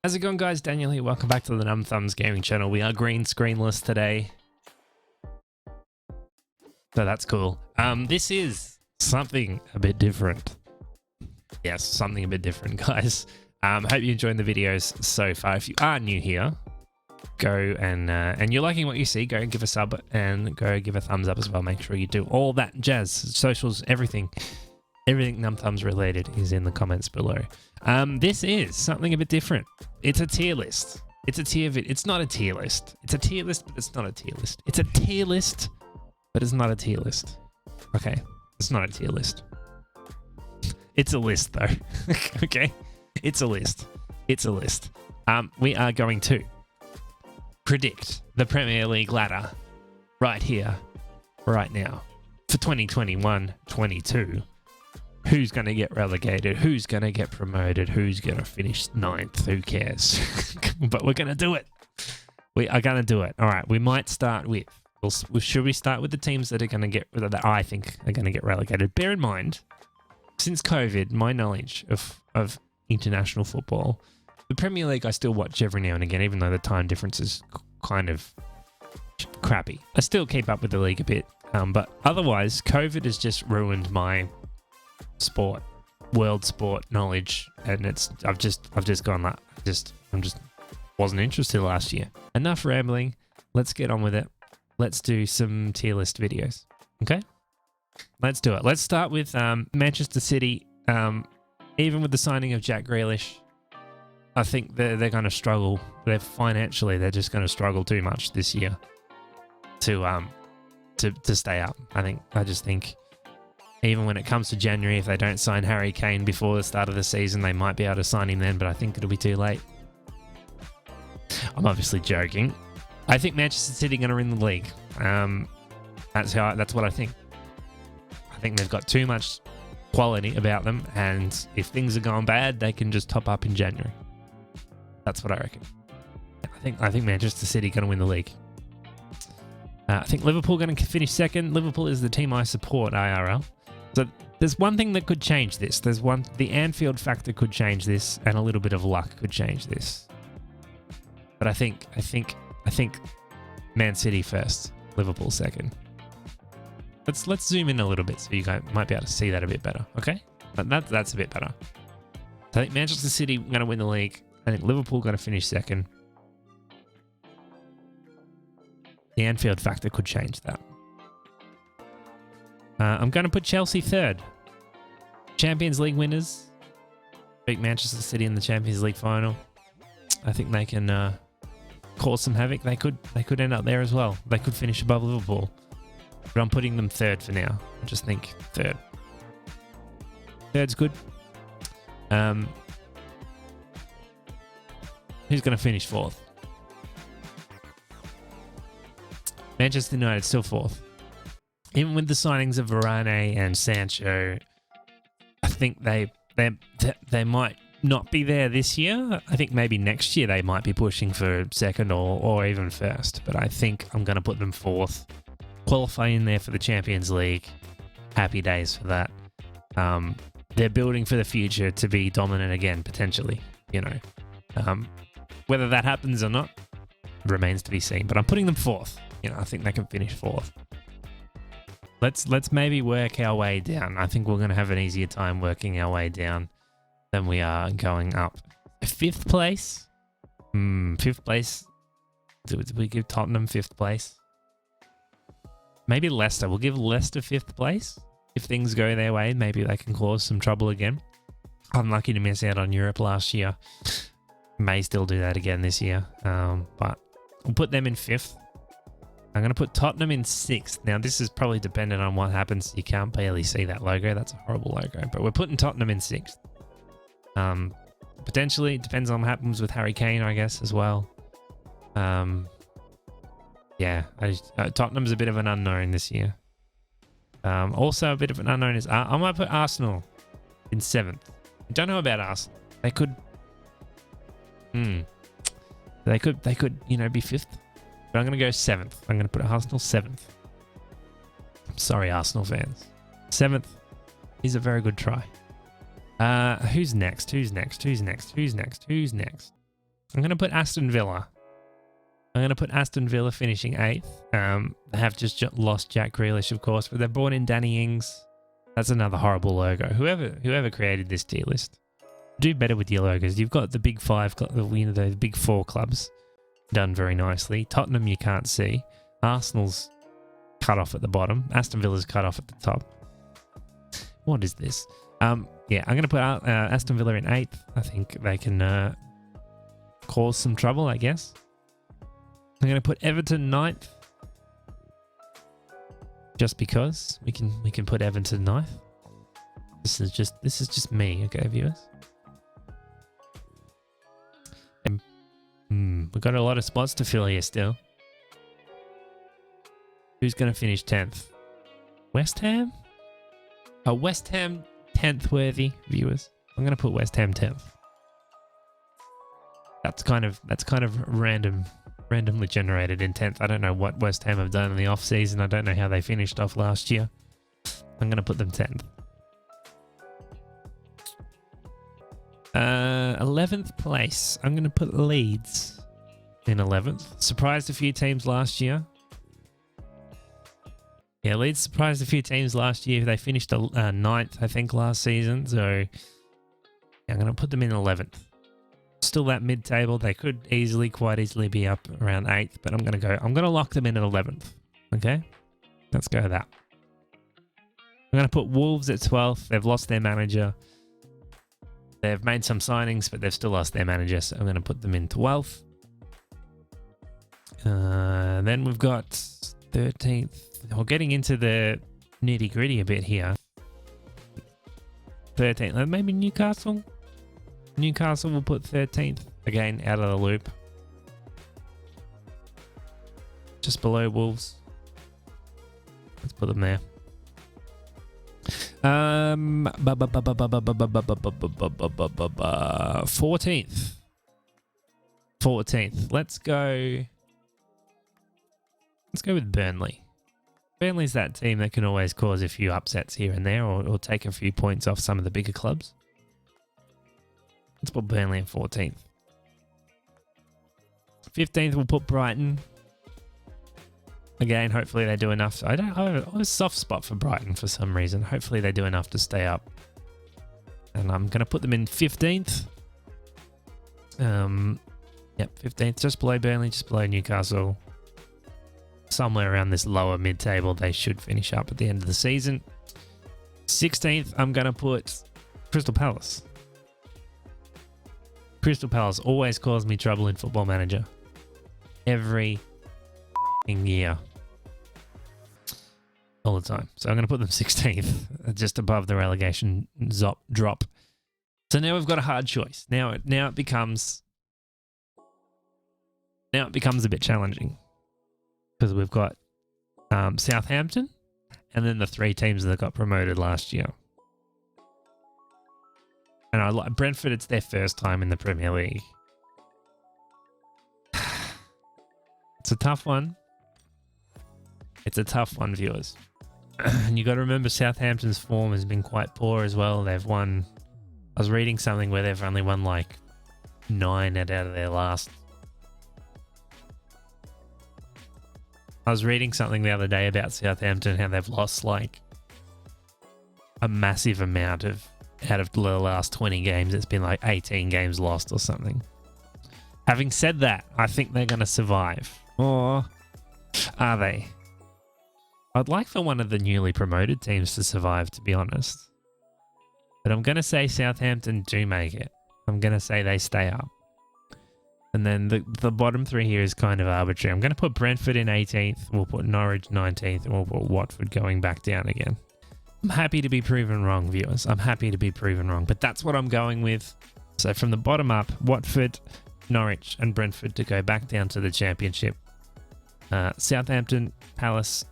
How's it going, guys? Daniel here. Welcome back to the Numb Thumbs Gaming channel. We are green screenless today, so that's cool. This is something a bit different. Yes, something a bit different, guys. Hope you're enjoying the videos so far. If you are new here, go and you're liking what you see, go and give a sub and go give a thumbs up as well. Make sure you do all that jazz, socials, everything. Everything Numb Thumbs related is in the comments below. This is something a bit different. It's a tier list. It's a tier It's not a tier list. It's a tier list, but it's not a tier list. It's a tier list, but it's not a tier list. Okay, it's not a tier list. It's a list though. Okay, it's a list. It's a list. We are going to predict the Premier League ladder right here, right now for 2021-22. Who's going to get relegated? Who's going to get promoted? Who's going to finish 9th? Who cares? But we're going to do it. We are going to do it. All right. We might start with... should we start with the teams that are going to get... that I think are going to get relegated? Bear in mind, since COVID, my knowledge of international football, the Premier League I still watch every now and again, even though the time difference is kind of crappy. I still keep up with the league a bit. But otherwise, COVID has just ruined my... world sport knowledge, and I've just gone like I'm just wasn't interested last year. Enough rambling, let's get on with it. Let's do some tier list videos. Okay, let's do it. Let's start with Manchester City. Even with the signing of Jack Grealish, I think they're going to struggle. They're just going to struggle too much this year to stay up. I just think even when it comes to January, if they don't sign Harry Kane before the start of the season, they might be able to sign him then, but I think it'll be too late. I'm obviously joking. I think Manchester City are going to win the league. That's what I think. I think they've got too much quality about them, and if things are going bad, they can just top up in January. That's what I reckon. I think Manchester City are going to win the league. I think Liverpool are going to finish second. Liverpool is the team I support, IRL. So there's one thing that could change this. The Anfield factor could change this, and a little bit of luck could change this. But I think Man City first, Liverpool second. Let's zoom in a little bit so you guys might be able to see that a bit better. Okay, that's a bit better. So I think Manchester City going to win the league. I think Liverpool going to finish second. The Anfield factor could change that. I'm going to put Chelsea third. Champions League winners. Beat Manchester City in the Champions League final. I think they can cause some havoc. They could end up there as well. They could finish above Liverpool. But I'm putting them third for now. I just think third. Third's good. Who's going to finish fourth? Manchester United still fourth. Even with the signings of Varane and Sancho, I think they might not be there this year. I think maybe next year they might be pushing for second or even first. But I think I'm going to put them fourth. Qualifying there for the Champions League. Happy days for that. They're building for the future to be dominant again, potentially. Whether that happens or not remains to be seen. But I'm putting them fourth. I think they can finish fourth. Let's maybe work our way down. I think we're going to have an easier time working our way down than we are going up. Fifth place? Fifth place. Did we give Tottenham fifth place? Maybe Leicester. We'll give Leicester fifth place. If things go their way, maybe they can cause some trouble again. Unlucky to miss out on Europe last year. May still do that again this year. But we'll put them in fifth. I'm going to put Tottenham in sixth. Now, this is probably dependent on what happens. You can't barely see that logo. That's a horrible logo. But we're putting Tottenham in sixth. Potentially, it depends on what happens with Harry Kane, I guess, as well. Tottenham's a bit of an unknown this year. Also, a bit of an unknown is... I might put Arsenal in seventh. I don't know about Arsenal. They could... They could, be fifth. But I'm going to go seventh. I'm going to put Arsenal seventh. I'm sorry, Arsenal fans. Seventh is a very good try. Who's next? I'm going to put Aston Villa. I'm going to put Aston Villa finishing 8th. They have just lost Jack Grealish, of course, but they've brought in Danny Ings. That's another horrible logo. Whoever created this tier list, do better with your logos. You've got the big 5, the big 4 clubs done very nicely. Tottenham you can't see. Arsenal's cut off at the bottom. Aston Villa's cut off at the top. What is this? Yeah, I'm going to put Aston Villa in 8th. I think they can cause some trouble, I guess. I'm going to put Everton 9th. Just because we can put Everton 9th. This is just me, okay, viewers. We've got a lot of spots to fill here still. Who's going to finish 10th? West Ham? Oh, West Ham 10th worthy, viewers. I'm going to put West Ham 10th. That's kind of randomly generated in 10th. I don't know what West Ham have done in the off season. I don't know how they finished off last year. I'm going to put them 10th. 11th place. I'm going to put Leeds in 11th. Surprised a few teams last year. Yeah, Leeds surprised a few teams last year. They finished 9th, I think, last season. So I'm going to put them in 11th. Still that mid-table. They could quite easily be up around 8th, but I'm going to lock them in at 11th. Okay? Let's go with that. I'm going to put Wolves at 12th. They've lost their manager. They've made some signings, but they've still lost their manager, so I'm going to put them in 12th. Then we've got 13th. We're getting into the nitty-gritty a bit here. 13th. Maybe Newcastle? Newcastle will put 13th. Again, out of the loop. Just below Wolves. Let's put them there. 14th. 14th. Let's go with Burnley. Burnley's that team that can always cause a few upsets here and there, or take a few points off some of the bigger clubs. Let's put Burnley in 14th. 15th, we'll put Brighton. Again, hopefully they do enough. I have a soft spot for Brighton for some reason. Hopefully they do enough to stay up. And I'm going to put them in 15th. Yep, 15th, just below Burnley, just below Newcastle. Somewhere around this lower mid-table, they should finish up at the end of the season. 16th, I'm going to put Crystal Palace. Crystal Palace always cause me trouble in Football Manager. Every year. All the time. So I'm going to put them 16th, just above the relegation drop. So now we've got a hard choice. Now it becomes a bit challenging. Because we've got Southampton and then the 3 teams that got promoted last year. And I like Brentford. It's their first time in the Premier League. It's a tough one. It's a tough one, viewers. And you got to remember Southampton's form has been quite poor as well. They've won. I was reading something where they've only won like 9 out of their last. I was reading something the other day about Southampton, how they've lost like a massive amount out of the last 20 games. It's been like 18 games lost or something. Having said that, I think they're going to survive. Or are they? I'd like for one of the newly promoted teams to survive, to be honest. But I'm going to say Southampton do make it. I'm going to say they stay up. And then the bottom 3 here is kind of arbitrary. I'm going to put Brentford in 18th. We'll put Norwich 19th. And we'll put Watford going back down again. I'm happy to be proven wrong, viewers. I'm happy to be proven wrong. But that's what I'm going with. So from the bottom up, Watford, Norwich and Brentford to go back down to the Championship. Southampton, Palace,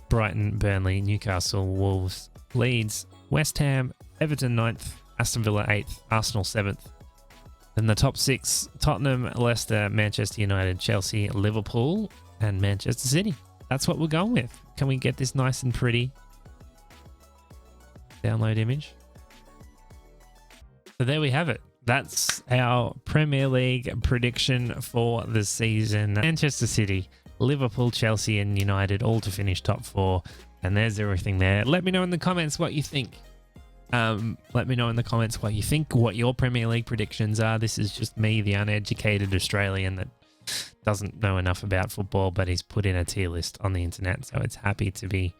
Brighton, Burnley, Newcastle, Wolves, Leeds, West Ham, Everton 9th, Aston Villa 8th, Arsenal 7th. Then the top 6, Tottenham, Leicester, Manchester United, Chelsea, Liverpool, and Manchester City. That's what we're going with. Can we get this nice and pretty? Download image. So there we have it. that's our Premier League prediction for the season. Manchester City, Liverpool, Chelsea and United all to finish top 4. And there's everything there. Let me know in the comments what you think. Let me know in the comments what you think, what your Premier League predictions are. This is just me, the uneducated Australian that doesn't know enough about football, but he's put in a tier list on the internet, so it's happy to be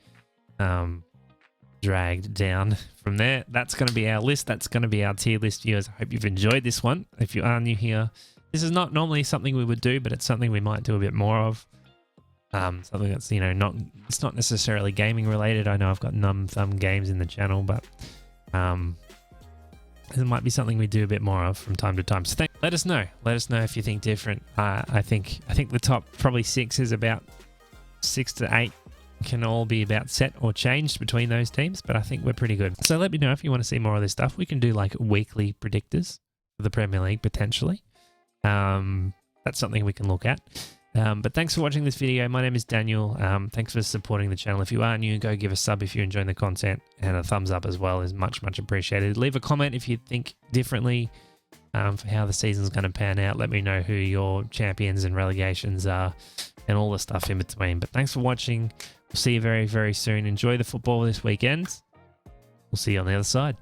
dragged down from there. That's going to be our list. That's going to be our tier list, viewers. I hope you've enjoyed this one. If you are new here, this is not normally something we would do, but it's something we might do a bit more of. Something that's, you know, it's not necessarily gaming related. I know I've got thumb games in the channel, but it might be something we do a bit more of from time to time. So let us know. Let us know if you think different. I think the top probably 6 is about 6 to 8 can all be about set or changed between those teams, but I think we're pretty good. So let me know if you want to see more of this stuff. We can do like weekly predictors for the Premier League potentially. That's something we can look at. But thanks for watching this video. My name is Daniel. Thanks for supporting the channel. If you are new, go give a sub if you're enjoying the content, and a thumbs up as well is much appreciated. Leave a comment if you think differently for how the season's going to pan out. Let me know who your champions and relegations are and all the stuff in between. But thanks for watching. We'll see you very soon. Enjoy the football this weekend. We'll see you on the other side.